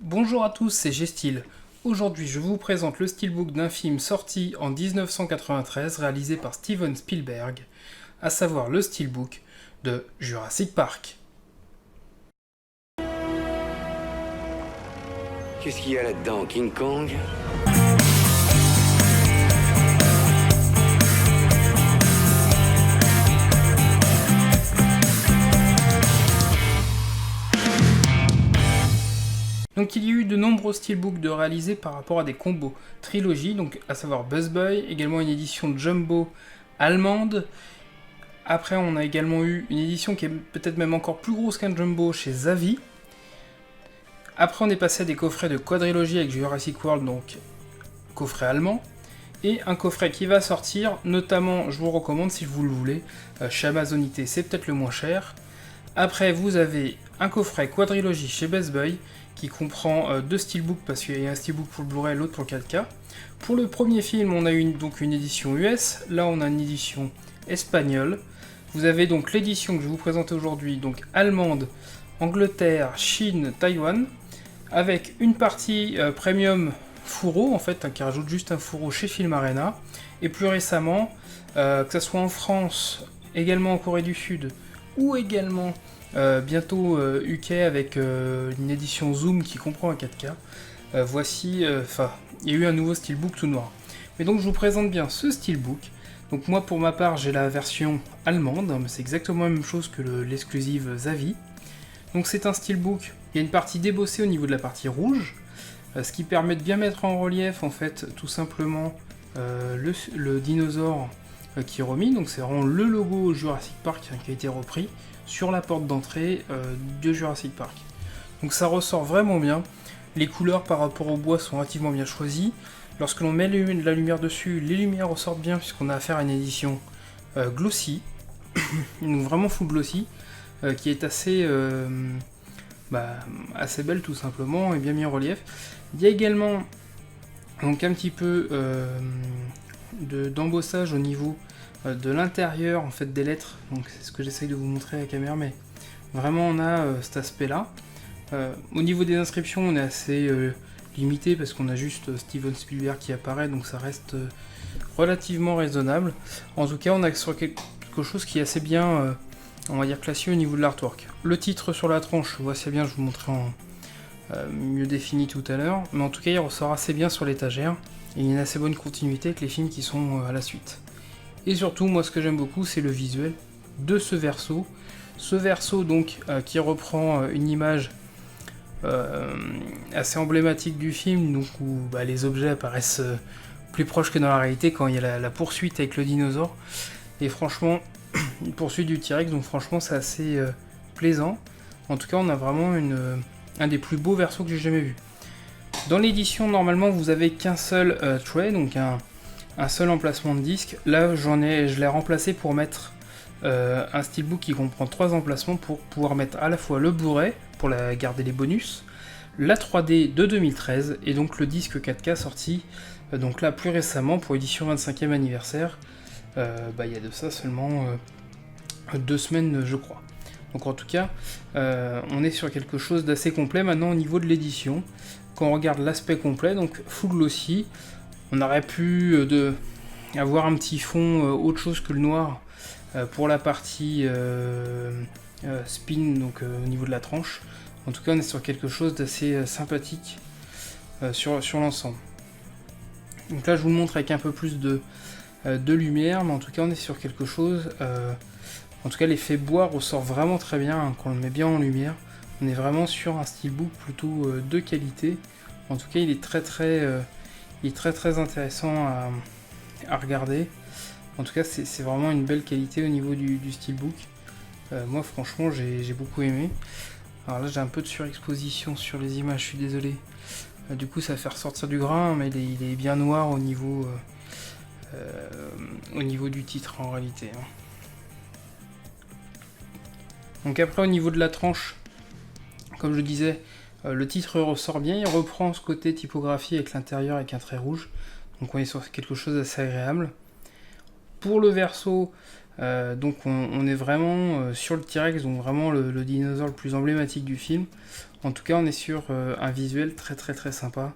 Bonjour à tous, c'est G-Style. Aujourd'hui, je vous présente le steelbook d'un film sorti en 1993 réalisé par Steven Spielberg, à savoir le steelbook de Jurassic Park. Qu'est-ce qu'il y a là-dedans, King Kong? Donc il y a eu de nombreux steelbooks de réalisés par rapport à des combos trilogie, donc à savoir Buzz Boy, également une édition Jumbo allemande. Après on a également eu une édition qui est peut-être même encore plus grosse qu'un Jumbo chez Zavi. Après on est passé à des coffrets de quadrilogie avec Jurassic World, donc coffret allemand. Et un coffret qui va sortir, notamment je vous recommande si vous le voulez, chez Amazonité c'est peut-être le moins cher. Après vous avez un coffret quadrilogie chez Best Boy, qui comprend deux steelbooks parce qu'il y a un steelbook pour le Blu-ray et l'autre pour le 4K. Pour le premier film, on a donc une édition US, là on a une édition espagnole. Vous avez donc l'édition que je vous présente aujourd'hui, donc allemande, Angleterre, Chine, Taïwan, avec une partie premium fourreau en fait, qui rajoute juste un fourreau chez Film Arena, et plus récemment, que ce soit en France, également en Corée du Sud, ou également bientôt UK avec une édition Zoom qui comprend un 4K. Il y a eu un nouveau steelbook tout noir. Mais donc je vous présente bien ce steelbook. Donc moi pour ma part j'ai la version allemande, mais c'est exactement la même chose que l'exclusive Zavi. Donc c'est un steelbook, il y a une partie débossée au niveau de la partie rouge, ce qui permet de bien mettre en relief en fait tout simplement le dinosaure qui est remis. Donc c'est vraiment le logo Jurassic Park qui a été repris sur la porte d'entrée de Jurassic Park. Donc ça ressort vraiment bien. Les couleurs par rapport au bois sont relativement bien choisies. Lorsque l'on met de la lumière dessus, les lumières ressortent bien puisqu'on a affaire à une édition glossy, donc vraiment full glossy, qui est assez belle tout simplement et bien mis en relief. Il y a également donc un petit peu d'embossage au niveau de l'intérieur en fait des lettres, donc c'est ce que j'essaye de vous montrer à la caméra, mais vraiment on a cet aspect là. Au niveau des inscriptions on est assez limité parce qu'on a juste Steven Spielberg qui apparaît, donc ça reste relativement raisonnable. En tout cas on a sur quelque chose qui est assez bien on va dire classique au niveau de l'artwork. Le titre sur la tranche, voici bien, je vous montrerai en mieux défini tout à l'heure, mais en tout cas il ressort assez bien sur l'étagère et il y a une assez bonne continuité avec les films qui sont à la suite. Et surtout, moi ce que j'aime beaucoup, c'est le visuel de ce verso. Ce verso donc qui reprend une image assez emblématique du film, donc où les objets apparaissent plus proches que dans la réalité quand il y a la poursuite avec le dinosaure. Et franchement, une poursuite du T-Rex, donc franchement c'est assez plaisant. En tout cas, on a vraiment un des plus beaux versos que j'ai jamais vu. Dans l'édition, normalement, vous avez qu'un seul tray, donc un seul emplacement de disque. Là, je l'ai remplacé pour mettre un steelbook qui comprend 3 emplacements pour pouvoir mettre à la fois le Blu-ray, pour garder les bonus, la 3D de 2013, et donc le disque 4K sorti, donc là plus récemment pour édition 25e anniversaire, il y a de ça seulement 2 semaines je crois. Donc en tout cas, on est sur quelque chose d'assez complet maintenant au niveau de l'édition. Quand on regarde l'aspect complet, donc full glossy, on aurait pu avoir un petit fond autre chose que le noir pour la partie spin, donc au niveau de la tranche. En tout cas, on est sur quelque chose d'assez sympathique sur l'ensemble. Donc là, je vous le montre avec un peu plus de lumière, mais en tout cas, on est sur quelque chose. En tout cas, l'effet bois ressort vraiment très bien hein, quand on le met bien en lumière. On est vraiment sur un steelbook plutôt de qualité. En tout cas, il est très intéressant à regarder. En tout cas, c'est vraiment une belle qualité au niveau du steelbook. Moi, franchement, j'ai beaucoup aimé. Alors là, j'ai un peu de surexposition sur les images, je suis désolé. Du coup, ça va faire ressortir du grain, mais il est bien noir au niveau du titre en réalité. Hein. Donc après, au niveau de la tranche, comme je disais, le titre ressort bien, il reprend ce côté typographie avec l'intérieur avec un trait rouge. Donc on est sur quelque chose d'assez agréable. Pour le verso, donc on est vraiment sur le T-Rex, donc vraiment le dinosaure le plus emblématique du film. En tout cas, on est sur un visuel très très très sympa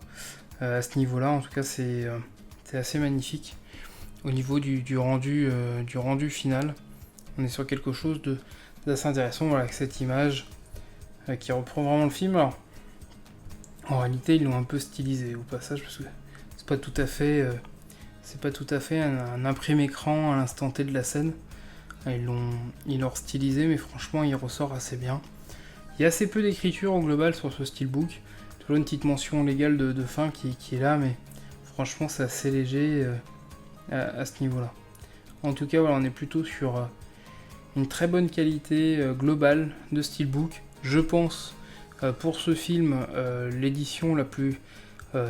à ce niveau-là. En tout cas, c'est assez magnifique. Au niveau du rendu final, on est sur quelque chose d'assez intéressant. Voilà, avec cette image qui reprend vraiment le film. Alors, en réalité, ils l'ont un peu stylisé au passage, parce que c'est pas tout à fait un imprimé écran à l'instant T de la scène. Ils l'ont stylisé, mais franchement, il ressort assez bien. Il y a assez peu d'écriture au global sur ce steelbook. Toujours une petite mention légale de fin qui est là, mais franchement, c'est assez léger à ce niveau-là. En tout cas, voilà, on est plutôt sur une très bonne qualité globale de steelbook. Je pense, pour ce film, l'édition la plus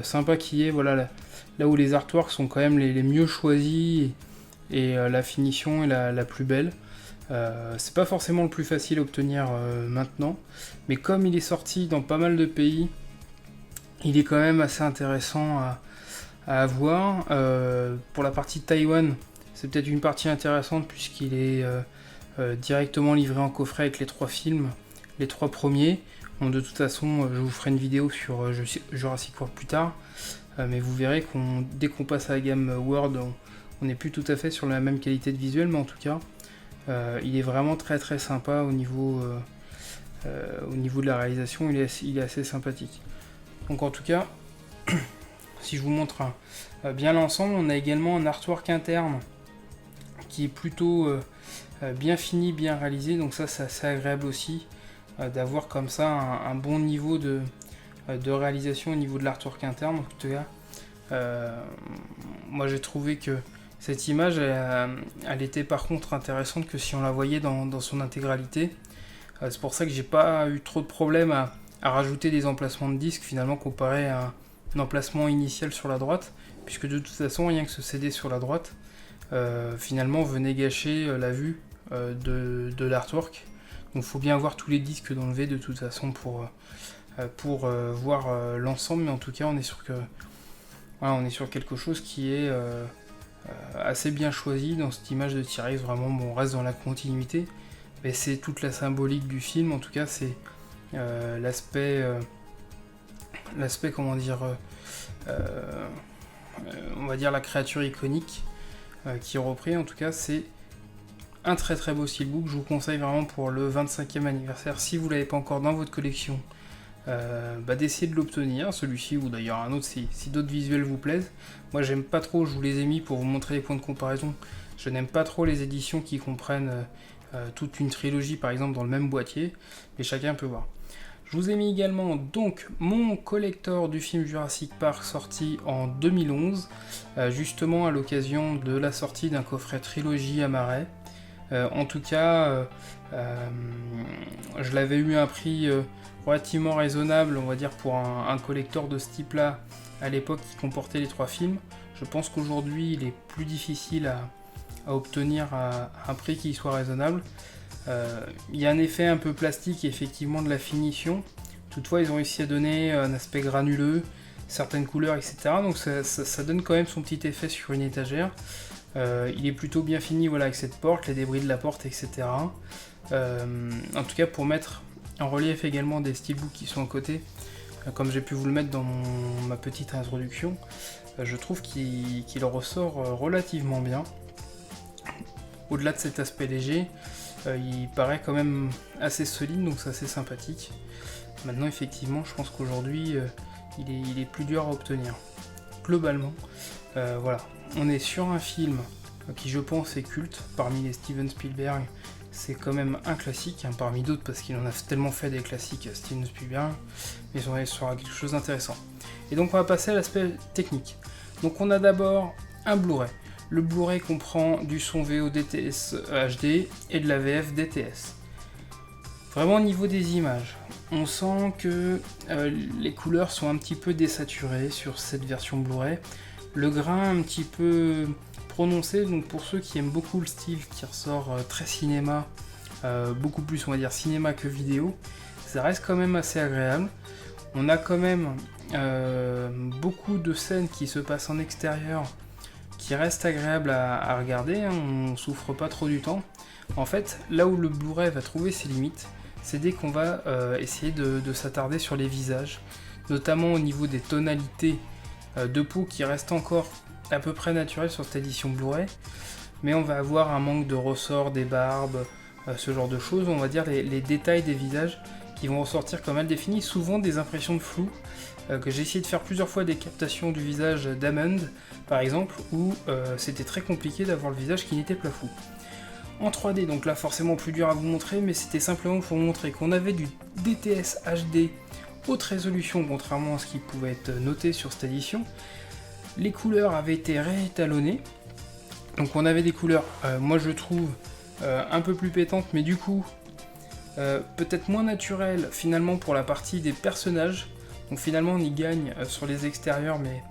sympa qui est, voilà, là où les artworks sont quand même les mieux choisis et la finition est la plus belle. C'est pas forcément le plus facile à obtenir maintenant, mais comme il est sorti dans pas mal de pays, il est quand même assez intéressant à avoir. Pour la partie de Taïwan, c'est peut-être une partie intéressante puisqu'il est directement livré en coffret avec les 3 films, les 3 premiers. Bon, de toute façon, je vous ferai une vidéo sur Jurassic World plus tard, mais vous verrez dès qu'on passe à la gamme World, on n'est plus tout à fait sur la même qualité de visuel, mais en tout cas, il est vraiment très très sympa au niveau de la réalisation, il est assez sympathique. Donc en tout cas, si je vous montre bien l'ensemble, on a également un artwork interne qui est plutôt bien fini, bien réalisé, donc ça c'est assez agréable aussi d'avoir comme ça un bon niveau de réalisation au niveau de l'artwork interne. En tout cas, moi j'ai trouvé que cette image elle était par contre intéressante que si on la voyait dans son intégralité. C'est pour ça que j'ai pas eu trop de problèmes à rajouter des emplacements de disques finalement comparé à un emplacement initial sur la droite, puisque de toute façon rien que ce CD sur la droite finalement venait gâcher la vue de l'artwork. Donc il faut bien avoir tous les disques dans le V de toute façon pour voir l'ensemble, mais en tout cas on est sur quelque chose qui est assez bien choisi dans cette image de T-Rex. Vraiment, bon, on reste dans la continuité, mais c'est toute la symbolique du film. En tout cas, c'est l'aspect, comment dire, on va dire la créature iconique qui est repris. En tout cas, c'est un très très beau steelbook. Je vous conseille vraiment pour le 25e anniversaire, si vous ne l'avez pas encore dans votre collection, d'essayer de l'obtenir, celui-ci ou d'ailleurs un autre si d'autres visuels vous plaisent. Moi j'aime pas trop, je vous les ai mis pour vous montrer les points de comparaison, je n'aime pas trop les éditions qui comprennent toute une trilogie par exemple dans le même boîtier, mais chacun peut voir. Je vous ai mis également donc mon collector du film Jurassic Park sorti en 2011, justement à l'occasion de la sortie d'un coffret trilogie Amaray. En tout cas, je l'avais eu à un prix relativement raisonnable, on va dire, pour un collector de ce type-là, à l'époque qui comportait les 3 films. Je pense qu'aujourd'hui, il est plus difficile à obtenir à un prix qui soit raisonnable. Il y a un effet un peu plastique, effectivement, de la finition. Toutefois, ils ont réussi à donner un aspect granuleux, certaines couleurs, etc. Donc ça donne quand même son petit effet sur une étagère. Il est plutôt bien fini, voilà, avec cette porte, les débris de la porte, etc. En tout cas, pour mettre en relief également des steelbooks qui sont à côté, comme j'ai pu vous le mettre dans ma petite introduction, je trouve qu'il ressort relativement bien. Au-delà de cet aspect léger, il paraît quand même assez solide, donc c'est assez sympathique. Maintenant, effectivement, je pense qu'aujourd'hui, il est plus dur à obtenir. Globalement, voilà. On est sur un film qui, je pense, est culte. Parmi les Steven Spielberg, c'est quand même un classique, hein, parmi d'autres, parce qu'il en a tellement fait des classiques, Steven Spielberg, mais on est sur quelque chose d'intéressant. Et donc, on va passer à l'aspect technique. Donc, on a d'abord un Blu-ray. Le Blu-ray comprend du son VO DTS HD et de la VF DTS. Vraiment, au niveau des images, on sent que les couleurs sont un petit peu désaturées sur cette version Blu-ray. Le grain un petit peu prononcé, donc pour ceux qui aiment beaucoup le style qui ressort très cinéma, beaucoup plus on va dire cinéma que vidéo, ça reste quand même assez agréable. On a quand même beaucoup de scènes qui se passent en extérieur qui restent agréables à regarder, hein, on souffre pas trop du temps. En fait, là où le Blu-ray va trouver ses limites, c'est dès qu'on va essayer de s'attarder sur les visages, notamment au niveau des tonalités de peau qui restent encore à peu près naturelles sur cette édition Blu-ray, mais on va avoir un manque de ressort des barbes, ce genre de choses, on va dire les détails des visages qui vont ressortir comme mal définis, souvent des impressions de flou, que j'ai essayé de faire plusieurs fois des captations du visage d'Hammond, par exemple, où c'était très compliqué d'avoir le visage qui n'était pas flou. En 3D, donc là forcément plus dur à vous montrer, mais c'était simplement pour vous montrer qu'on avait du DTS HD haute résolution, contrairement à ce qui pouvait être noté sur cette édition. Les couleurs avaient été réétalonnées, donc on avait des couleurs, moi je trouve, un peu plus pétantes, mais du coup, peut-être moins naturelles finalement pour la partie des personnages. Donc finalement on y gagne sur les extérieurs, mais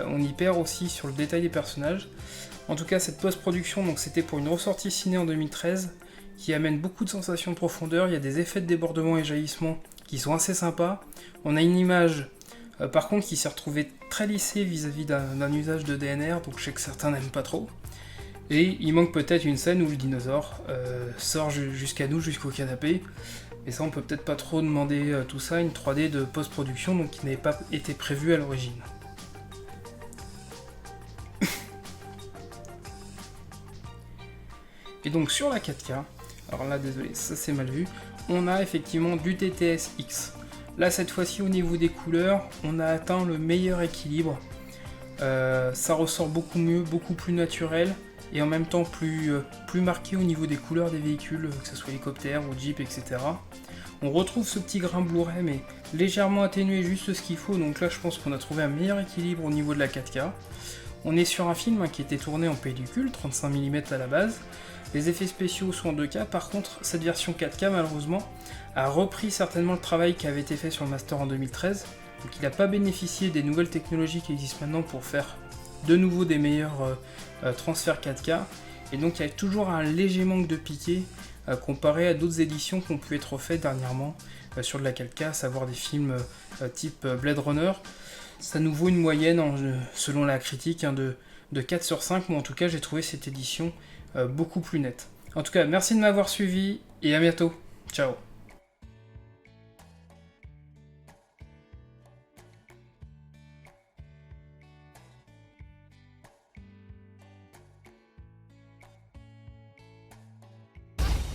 on y perd aussi sur le détail des personnages. En tout cas, cette post-production, donc c'était pour une ressortie ciné en 2013, qui amène beaucoup de sensations de profondeur. Il y a des effets de débordement et jaillissement qui sont assez sympas. On a une image, par contre, qui s'est retrouvée très lissée vis-à-vis d'un usage de DNR, donc je sais que certains n'aiment pas trop. Et il manque peut-être une scène où le dinosaure sort jusqu'à nous, jusqu'au canapé. Et ça, on peut peut-être pas trop demander tout ça, une 3D de post-production, donc qui n'avait pas été prévue à l'origine. Et donc sur la 4K, alors là désolé, ça c'est mal vu, on a effectivement du TTS-X. Là cette fois-ci au niveau des couleurs, on a atteint le meilleur équilibre. Ça ressort beaucoup mieux, beaucoup plus naturel, et en même temps plus marqué au niveau des couleurs des véhicules, que ce soit hélicoptère ou Jeep, etc. On retrouve ce petit grain Blu-ray, mais légèrement atténué, juste ce qu'il faut, donc là je pense qu'on a trouvé un meilleur équilibre au niveau de la 4K. On est sur un film qui était tourné en pellicule, 35 mm à la base. Les effets spéciaux sont en 2K, par contre cette version 4K malheureusement a repris certainement le travail qui avait été fait sur le Master en 2013, donc il n'a pas bénéficié des nouvelles technologies qui existent maintenant pour faire de nouveau des meilleurs transferts 4K, et donc il y a toujours un léger manque de piqué comparé à d'autres éditions qui ont pu être faites dernièrement sur de la 4K, à savoir des films type Blade Runner. Ça nous vaut une moyenne, selon la critique, de 4 sur 5, mais en tout cas j'ai trouvé cette édition beaucoup plus nette. En tout cas, merci de m'avoir suivi, et à bientôt. Ciao.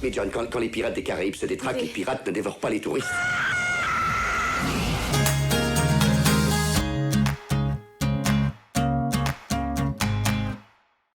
Mais John, quand les pirates des Caraïbes se détraquent, les pirates ne dévorent pas les touristes.